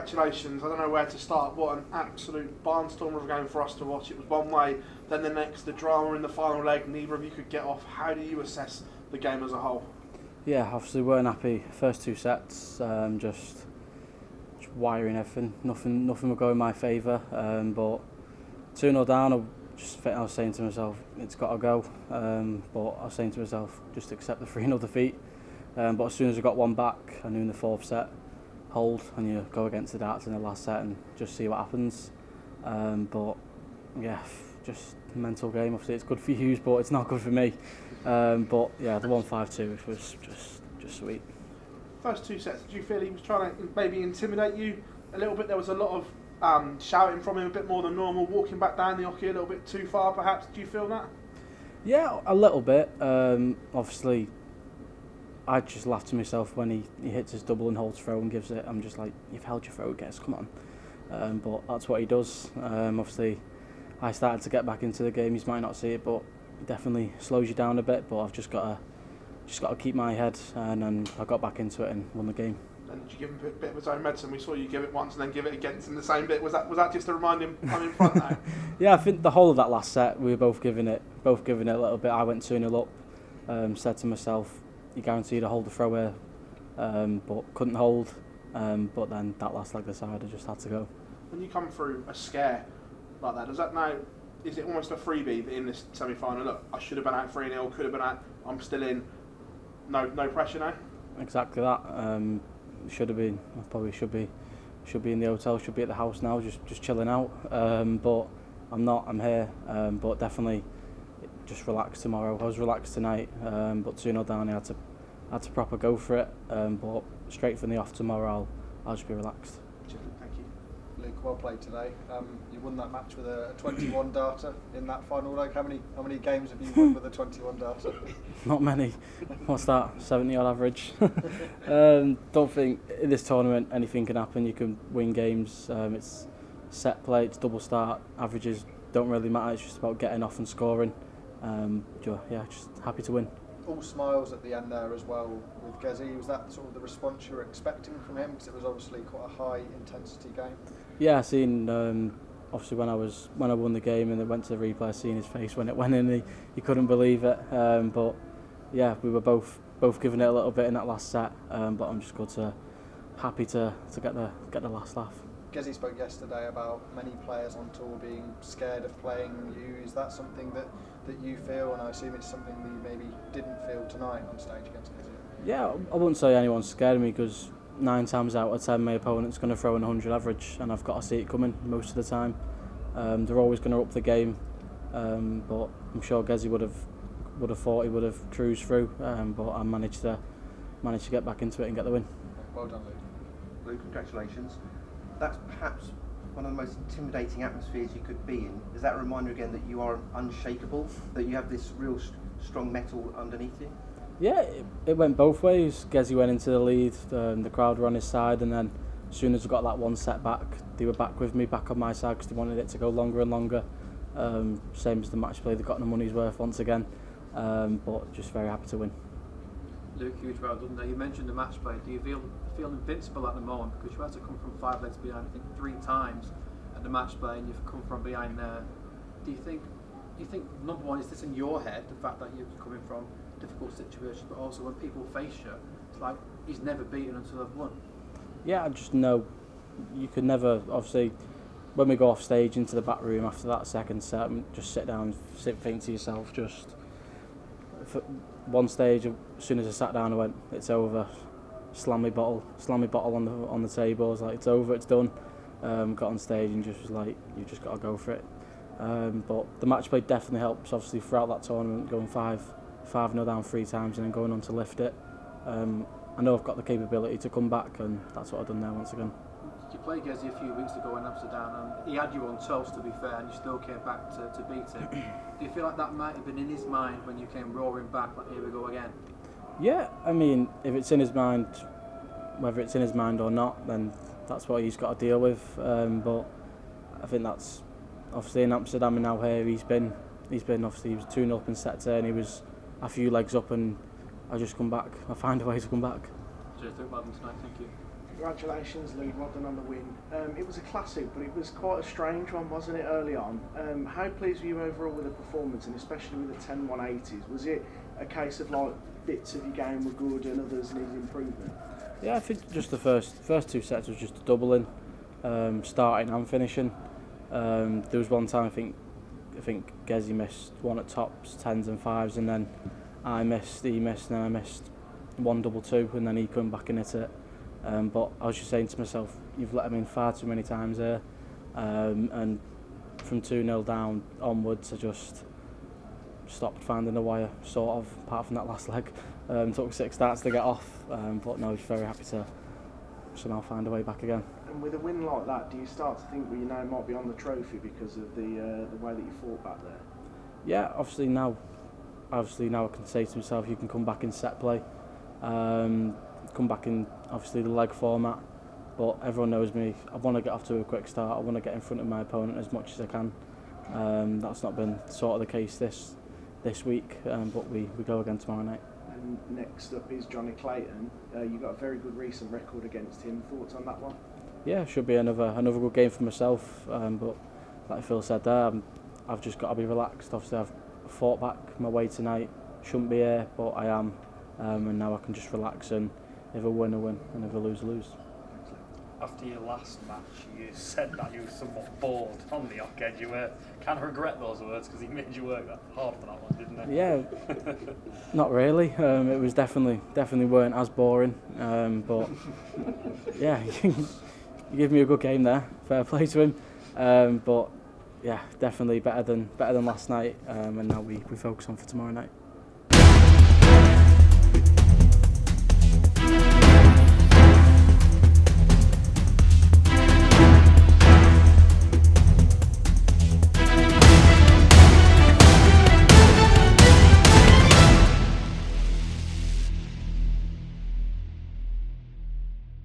congratulations. I don't know where to start. What an absolute barnstormer of a game for us to watch. It was one way, then the next, the drama in the final leg, neither of you could get off. How do you assess the game as a whole? Yeah, obviously weren't happy. First two sets, just wiring everything. Nothing would go in my favour. But 2-0 down, I was saying to myself, it's got to go. But I was saying to myself, just accept the 3-0 defeat. But as soon as I got one back, I knew in the fourth set, hold and you go against the darts in the last set and just see what happens. But yeah, just mental game. Obviously it's good for you, but it's not good for me. But yeah, the 1-5-2 was just sweet. First two sets, did you feel he was trying to maybe intimidate you a little bit? There was a lot of shouting from him, a bit more than normal, walking back down the hockey a little bit too far perhaps. Did you feel that? Yeah, a little bit. Obviously I just laughed to myself when he hits his double and holds throw and gives it. I'm just like, you've held your throw, guess, come on. But that's what he does. Obviously I started to get back into the game. You might not see it, but it definitely slows you down a bit. But I've just got to keep my head, and then I got back into it and won the game. And did you give him a bit of his own medicine? We saw you give it once and then give it again in the same bit. Was that just to remind him I'm in front now? Yeah, I think the whole of that last set we were both giving it a little bit. I went 2-0 up. Said to myself, you guaranteed to hold the throw here, but couldn't hold. But then that last leg decided I just had to go. When you come through a scare like that, does that now, is it almost a freebie in this semi-final? Look, I should have been out 3-0, could have been out, I'm still in. No pressure now. Exactly that. Should have been. I probably should be in the hotel. Should be at the house now, just chilling out. But I'm not. I'm here. But definitely, just relax tomorrow. I was relaxed tonight. But 2-0 down, I had to proper go for it. But straight from the off tomorrow, I'll just be relaxed. Thank you. Luke, well played today. You won that match with a 21 darter in that final leg. How many games have you won with a 21 darter? Not many. What's that? 70 odd average. Don't think in this tournament anything can happen. You can win games. It's set play. It's double start. Averages don't really matter. It's just about getting off and scoring. Yeah, just happy to win. All smiles at the end there as well with Gezi. Was that sort of the response you were expecting from him? Because it was obviously quite a high intensity game. Yeah, I seen obviously when I won the game and it went to the replay, I seen his face when it went in. He couldn't believe it. But yeah, we were both giving it a little bit in that last set. But I'm just happy to get the last laugh. Gezi spoke yesterday about many players on tour being scared of playing you. Is that something that you feel? And I assume it's something that you maybe didn't feel tonight on stage against Gezi. Yeah, I wouldn't say anyone's scared of me because 9 times out of 10 my opponent's going to throw in 100 average and I've got to see it coming most of the time. They're always going to up the game, but I'm sure Gezi would have thought he would have cruised through, but I managed to get back into it and get the win. Well done, Luke. Luke, congratulations. That's perhaps one of the most intimidating atmospheres you could be in. Is that a reminder again that you are unshakable, that you have this real strong metal underneath you? Yeah, it went both ways. Gezi went into the lead, the crowd were on his side, and then as soon as I got that one set back, they were back with me, back on my side because they wanted it to go longer and longer. Same as the match play, they got the money's worth once again, but just very happy to win. Luke, huge well done there. You mentioned the match play. Do you feel invincible at the moment because you had to come from 5 legs behind, I think 3 times at the match play, and you've come from behind there? Do you think number one, is this in your head, the fact that you're coming from difficult situations, but also when people face you, it's like he's never beaten until I've won? Yeah, I just know you could never. Obviously, when we go off stage into the back room after that second set, just sit down, think to yourself, just. For one stage, as soon as I sat down, I went, it's over. Slam my bottle on the table. I was like, it's over, it's done. Got on stage and just was like, you just got to go for it. But the match play definitely helps. Obviously, throughout that tournament, going 5-0 down 3 times and then going on to lift it. I know I've got the capability to come back, and that's what I've done there once again. You played Gezi a few weeks ago in Amsterdam, and he had you on toast, to be fair, and you still came back to beat him. Do you feel like that might have been in his mind when you came roaring back, like, here we go again? Yeah, I mean, if it's in his mind, whether it's in his mind or not, then that's what he's got to deal with. But I think that's obviously in Amsterdam and now here. He's been obviously he was 2-0 up in set 10. He was a few legs up, and I just come back. I find a way to come back. Cheers, Luke. Well done tonight. Thank you. Congratulations, Lee. Well done on the win. It was a classic, but it was quite a strange one, wasn't it, early on? How pleased were you overall with the performance, and especially with the 10 180s? Was it a case of like bits of your game were good and others needed improvement? Yeah, I think just the first two sets was just doubling, starting and finishing. There was one time I think Gezi missed one at tops, 10s and 5s, and then he missed, and then I missed 1 double 2, and then he come back and hit it. But I was just saying to myself, you've let him in far too many times here, and from 2-0 down onwards, I just stopped finding the wire, sort of, apart from that last leg. Took 6 starts to get off, but no, I was very happy to somehow find a way back again. And with a win like that, do you start to think, well, you know, might be on the trophy because of the way that you fought back there? Yeah, obviously now I can say to myself, you can come back in set play, come back in obviously the leg format, but everyone knows me. I want to get off to a quick start. I want to get in front of my opponent as much as I can. That's not been sort of the case this week, but we go again tomorrow night. And next up is Johnny Clayton. You got a very good recent record against him. Thoughts on that one? Yeah, should be another good game for myself. But like Phil said there, I've just got to be relaxed. Obviously, I've fought back my way tonight. Shouldn't be here, but I am. And now I can just relax, and if I win, I win, and if I lose, I lose. After your last match, you said that you were somewhat bored on the Ock Edge. You were kind of regret those words because he made you work that hard for that one, didn't he? Yeah, not really. It was definitely weren't as boring. But yeah, you give me a good game there. Fair play to him. But yeah, definitely better than last night. And now we focus on for tomorrow night.